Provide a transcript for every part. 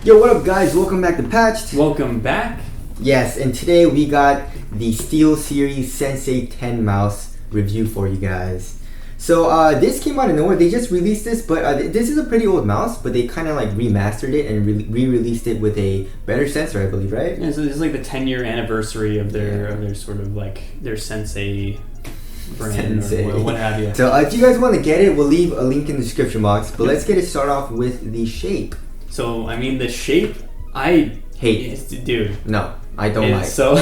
Yo, what up guys? Welcome back to Patched. Welcome back. Yes, and today we got the Steel Series Sensei 10 mouse review for you guys. So this came out of nowhere. They just released this, but this is a pretty old mouse, but they kind of like remastered it and re-released it with a better sensor, I believe, right? Yeah, so this is like the 10-year anniversary of their sort of like their Sensei brand or what have you. So if you guys want to get it, we'll leave a link in the description box. But let's get it started off with the shape. So I mean the shape, I hate. Dude. No, I don't like. So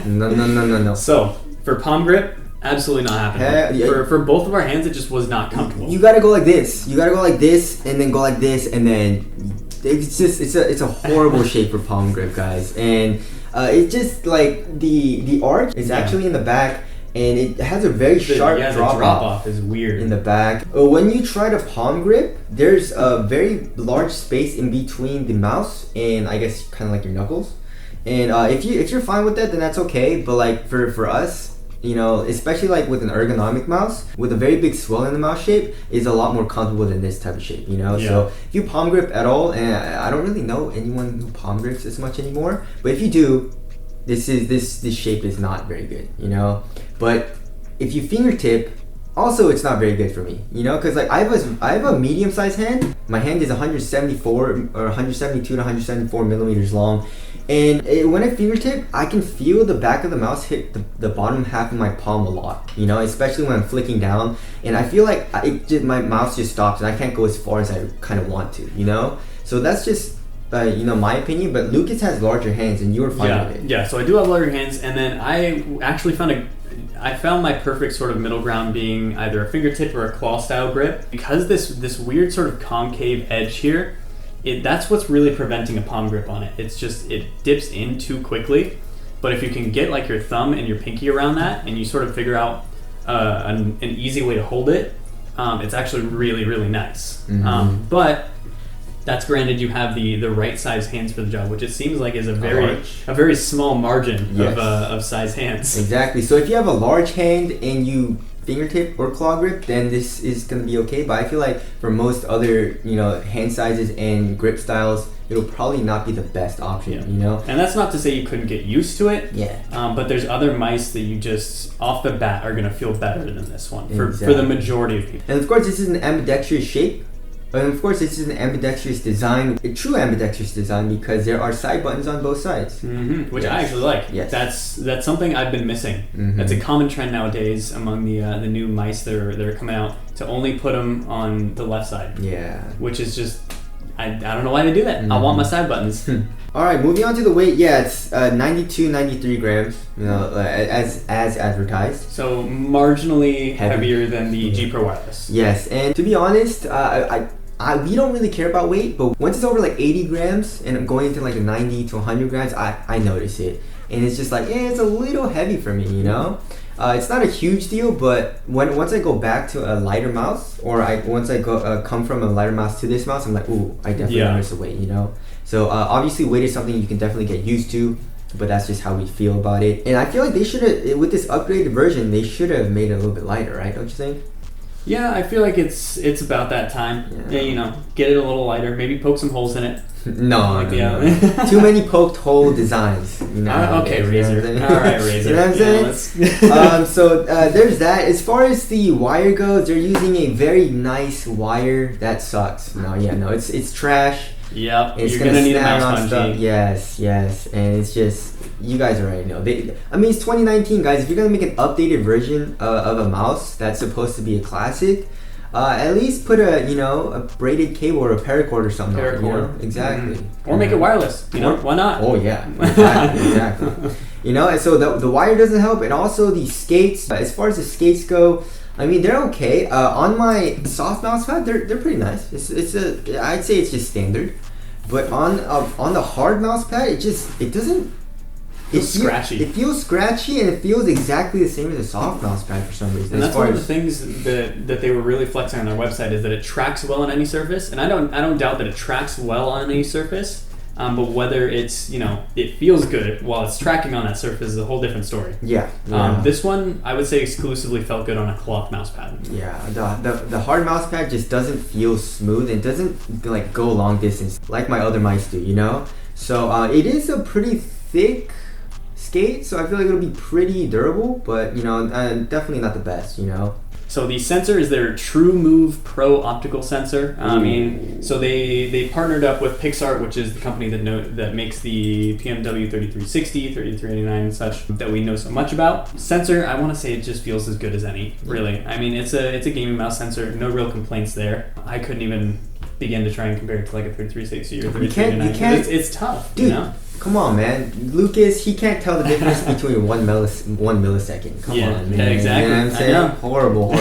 no. So for palm grip, absolutely not happening. For both of our hands, it just was not comfortable. You gotta go like this. You gotta go like this, and then go like this, and then it's a horrible shape for palm grip, guys. And it's just like the arch is actually in the back, and it has a very sharp drop off is weird in the back. When you try to palm grip, there's a very large space in between the mouse and I guess kind of like your knuckles. And if you're fine with that, then that's okay. But like for us, you know, especially like with an ergonomic mouse with a very big swell in the mouse shape, is a lot more comfortable than this type of shape, you know. So if you palm grip at all, and I don't really know anyone who palm grips as much anymore, but if you do, this shape is not very good, you know. But if you fingertip, also it's not very good for me, you know, because like I have a medium sized hand. My hand is 174 or 172 to 174 millimeters long, and when I fingertip, I can feel the back of the mouse hit the bottom half of my palm a lot, you know, especially when I'm flicking down, and I feel like my mouse just stops and I can't go as far as I kind of want to, you know. So that's just you know, my opinion. But Lucas has larger hands, and you were fine with it. Yeah, so I do have larger hands, and then I actually found my perfect sort of middle ground being either a fingertip or a claw style grip, because this weird sort of concave edge here, that's what's really preventing a palm grip on it. It's just it dips in too quickly. But if you can get like your thumb and your pinky around that, and you sort of figure out an easy way to hold it, it's actually really, really nice. Mm-hmm. But that's granted you have the right size hands for the job, which it seems like is a very small margin of size hands. Exactly. So if you have a large hand and you fingertip or claw grip, then this is going to be okay. But I feel like for most other, you know, hand sizes and grip styles, it'll probably not be the best option, you know. And that's not to say you couldn't get used to it. Yeah. But there's other mice that you just off the bat are going to feel better than this one for the majority of people. And of course, this is an ambidextrous shape. And of course, this is an ambidextrous design, a true ambidextrous design, because there are side buttons on both sides. Mm-hmm. Which I actually like. Yes. That's something I've been missing. Mm-hmm. That's a common trend nowadays among the new mice that are coming out, to only put them on the left side. Yeah. Which is just, I don't know why they do that. I want my side buttons. All right, moving on to the weight. Yeah, it's 92, 93 grams, you know, as advertised. So marginally heavier than the G Pro Wireless. Yes, and to be honest, we don't really care about weight, but once it's over like 80 grams and I'm going into like 90 to 100 grams, I notice it. And it's just like, it's a little heavy for me, you know? It's not a huge deal, but once I go back to a lighter mouse, or once I come from a lighter mouse to this mouse, I'm like, ooh, I definitely notice the weight, you know? So obviously weight is something you can definitely get used to, but that's just how we feel about it. And I feel like they should have, with this upgraded version, they should have made it a little bit lighter, right? Don't you think? Yeah, I feel like it's about that time. Yeah, you know, get it a little lighter. Maybe poke some holes in it. No. Too many poked hole designs. You know, okay, Razor. You know all right, Razor. You know what I'm saying? So there's that. As far as the wire goes, they're using a very nice wire. That sucks. No, it's trash. Yep, it's you're gonna need a mouse bungee. Yes, and it's just, you guys already know. It's 2019, guys. If you're gonna make an updated version of a mouse that's supposed to be a classic, at least put a braided cable or a paracord or something. Paracord. You know? Exactly. Mm-hmm. Or make it wireless. You know, why not? Oh yeah, exactly. You know, and so the wire doesn't help, and also the skates. As far as the skates go, I mean, they're okay. On my soft mouse pad, they're pretty nice. I'd say it's just standard. But on the hard mouse pad, it doesn't. It's scratchy. It feels scratchy, and it feels exactly the same as a soft mouse pad for some reason. And that's one of the things that they were really flexing on their website, is that it tracks well on any surface. And I don't doubt that it tracks well on any surface. But whether it's, it feels good while it's tracking on that surface is a whole different story. Yeah. This one, I would say, exclusively felt good on a cloth mouse pad. Yeah, the hard mouse pad just doesn't feel smooth and doesn't like go long distance like my other mice do, So it is a pretty thick skate, so I feel like it'll be pretty durable, but definitely not the best, So the sensor is their True Move Pro optical sensor. So they partnered up with Pixart, which is the company that makes the PMW 3360, 3389 and such that we know so much about. Sensor, I want to say it just feels as good as any, really. I mean, it's a gaming mouse sensor, no real complaints there. I couldn't even begin to try and compare it to like a 3360 or 3389. You can't. It's tough, dude. Come on, man. Lucas, he can't tell the difference between 1 millisecond. Come on, man. Yeah, exactly. You know what I'm saying? Horrible.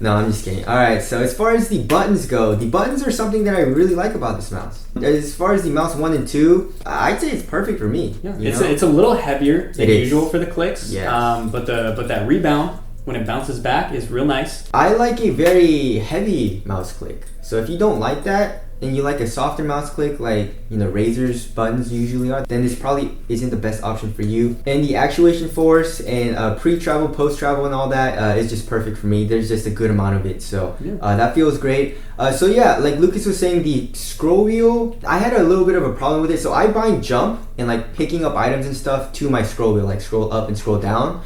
No, I'm just kidding. All right, so as far as the buttons go, the buttons are something that I really like about this mouse. As far as the mouse 1 and 2, I'd say it's perfect for me. Yeah, it's a little heavier than usual for the clicks. Yeah. But that rebound when it bounces back is real nice. I like a very heavy mouse click. So if you don't like that, and you like a softer mouse click like Razer's buttons usually are, then this probably isn't the best option for you. And the actuation force and pre-travel, post-travel and all that is just perfect for me. There's just a good amount of it, so that feels great. So yeah, like Lucas was saying, the scroll wheel, I had a little bit of a problem with it. So I bind jump and like picking up items and stuff to my scroll wheel, like scroll up and scroll down.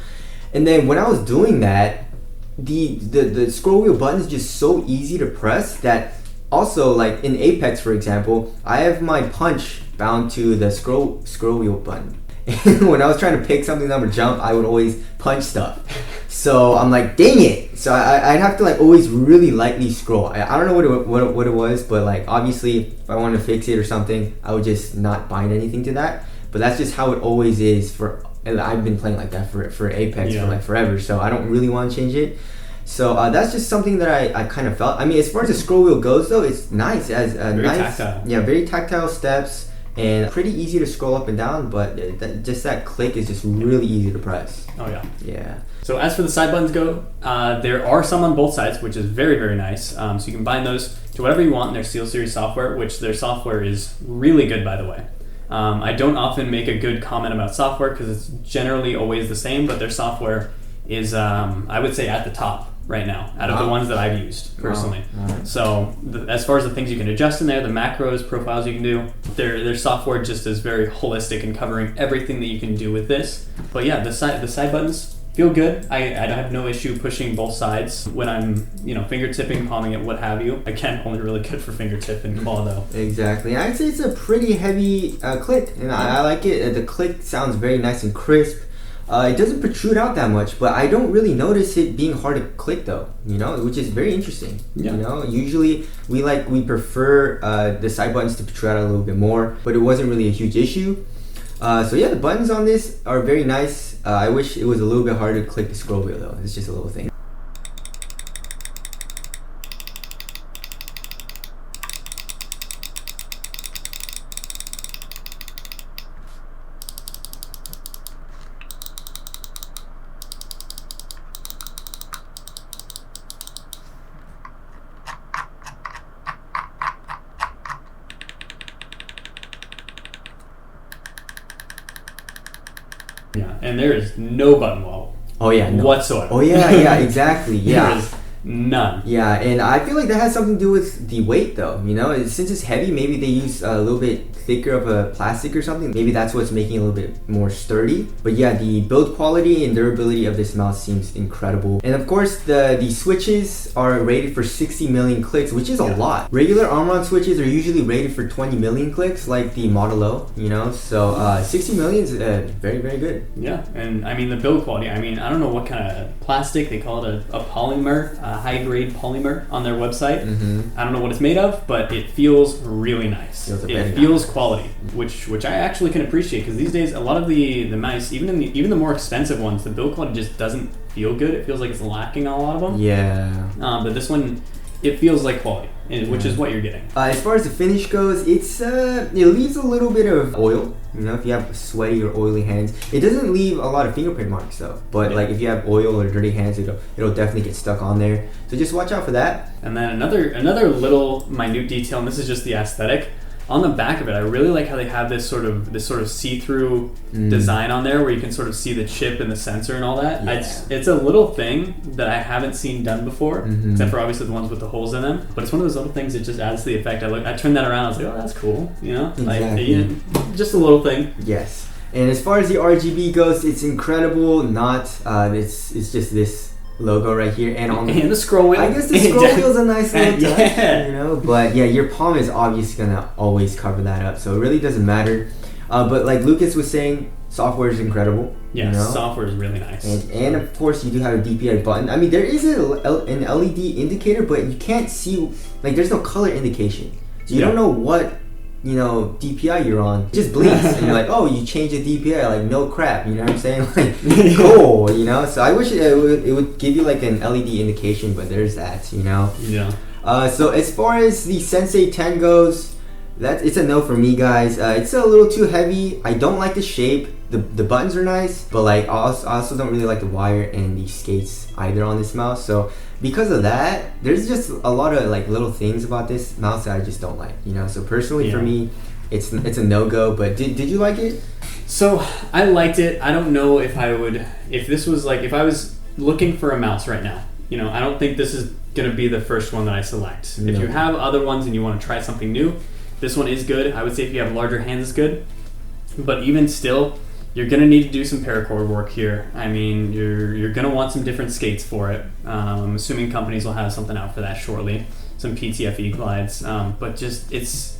And then when I was doing that, the scroll wheel button is just so easy to press that also, like in Apex, for example, I have my punch bound to the scroll wheel button. And when I was trying to pick something up or jump, I would always punch stuff. So I'm like, dang it! So I'd have to like always really lightly scroll. I don't know what it was, but like obviously, if I wanted to fix it or something, I would just not bind anything to that. But that's just how it always is and I've been playing like that for Apex for like forever. So I don't really want to change it. So that's just something that I kind of felt. I mean, as far as the scroll wheel goes, though, it's nice. It has very tactile. Yeah, very tactile steps and pretty easy to scroll up and down. But just that click is just really easy to press. Oh yeah. Yeah. So as for the side buttons go, there are some on both sides, which is very, very nice. So you can bind those to whatever you want in their SteelSeries software, which their software is really good, by the way. I don't often make a good comment about software because it's generally always the same, but their software is, I would say, at the top right now out of the ones that I've used personally. So as far as the things you can adjust in there, the macros, profiles you can do, their software just is very holistic and covering everything that you can do with this. But yeah, the side buttons feel good. I have no issue pushing both sides when I'm finger tipping, palming it, what have you. Again, only really good for fingertip and claw though. Exactly. I'd say it's a pretty heavy click, and I like it. The click sounds very nice and crisp. It doesn't protrude out that much, but I don't really notice it being hard to click though, which is very interesting. Yeah. Usually we prefer the side buttons to protrude out a little bit more, but it wasn't really a huge issue. So yeah, the buttons on this are very nice. I wish it was a little bit harder to click the scroll wheel though. It's just a little thing. Yeah, and there is no button wobble. Oh yeah, no. Whatsoever. Oh yeah, exactly. Yeah. There is none. Yeah, and I feel like that has something to do with the weight though. Since it's heavy, maybe they use a little bit thicker of a plastic or something. Maybe that's what's making it a little bit more sturdy. But yeah, the build quality and durability of this mouse seems incredible. And of course, the switches are rated for 60 million clicks, which is a lot. Regular Armron switches are usually rated for 20 million clicks, like the Model O. So 60 million is very, very good. Yeah, and I mean the build quality. I mean, I don't know what kind of plastic they call it, a polymer, a high-grade polymer on their website. I don't know what it's made of, but it feels really nice. It feels quality, which I actually can appreciate because these days a lot of the mice, even the more expensive ones, the build quality just doesn't feel good. It feels like it's lacking on a lot of them. Yeah. But this one, it feels like quality, which is what you're getting. As far as the finish goes, it leaves a little bit of oil. If you have sweaty or oily hands, it doesn't leave a lot of fingerprint marks though. But like if you have oil or dirty hands, it'll definitely get stuck on there. So just watch out for that. And then another little minute detail, and this is just the aesthetic. on the back of it, I really like how they have this sort of see-through design on there, where you can sort of see the chip and the sensor and all that. Yeah. It's a little thing that I haven't seen done before, except for obviously the ones with the holes in them. But it's one of those little things that just adds to the effect. I turned that around. I was like, oh, that's cool. You know, Exactly. Just a little thing. Yes. And as far as the RGB goes, it's incredible. It's just this logo right here, and the scroll wheel. I guess the scroll wheel's a nice little touch, Yeah. you know. But yeah, your palm is obviously gonna always cover that up, so it really doesn't matter. But like Lucas was saying, software is incredible. Yeah, you know? software is really nice. And of course, you do have a DPI button. I mean, there is an LED indicator, but you can't see, like, there's no color indication, so you don't know what, you know, DPI you're on. It just blinks and you're like, oh, you changed the DPI, like, no crap, you know what I'm saying? Like, cool, you know. So I wish it would give you like an LED indication, but there's that, you know. Yeah. So as far as the Sensei 10 goes, it's a no for me, guys. It's a little too heavy. I don't like the shape. The buttons are nice, but like I also don't really like the wire and the skates either on this mouse. So because of that, there's just a lot of like little things about this mouse that I just don't like, you know. So personally for me, it's a no-go. But did you like it? So I liked it. I don't know if I would, if I was looking for a mouse right now, you know, I don't think this is gonna be the first one that I select. No. If you have other ones and you want to try something new, this one is good. I would say if you have larger hands, it's good. But even still, you're going to need to do some paracord work here. I mean, you're going to want some different skates for it. I'm assuming companies will have something out for that shortly. Some PTFE glides. But just, it's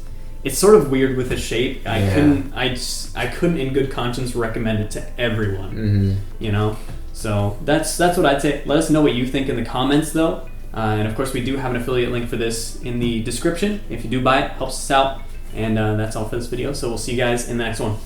sort of weird with the shape. I couldn't in good conscience recommend it to everyone. You know? So that's what I'd say. Let us know what you think in the comments, though. And of course, we do have an affiliate link for this in the description. If you do buy it, helps us out. And that's all for this video. So we'll see you guys in the next one.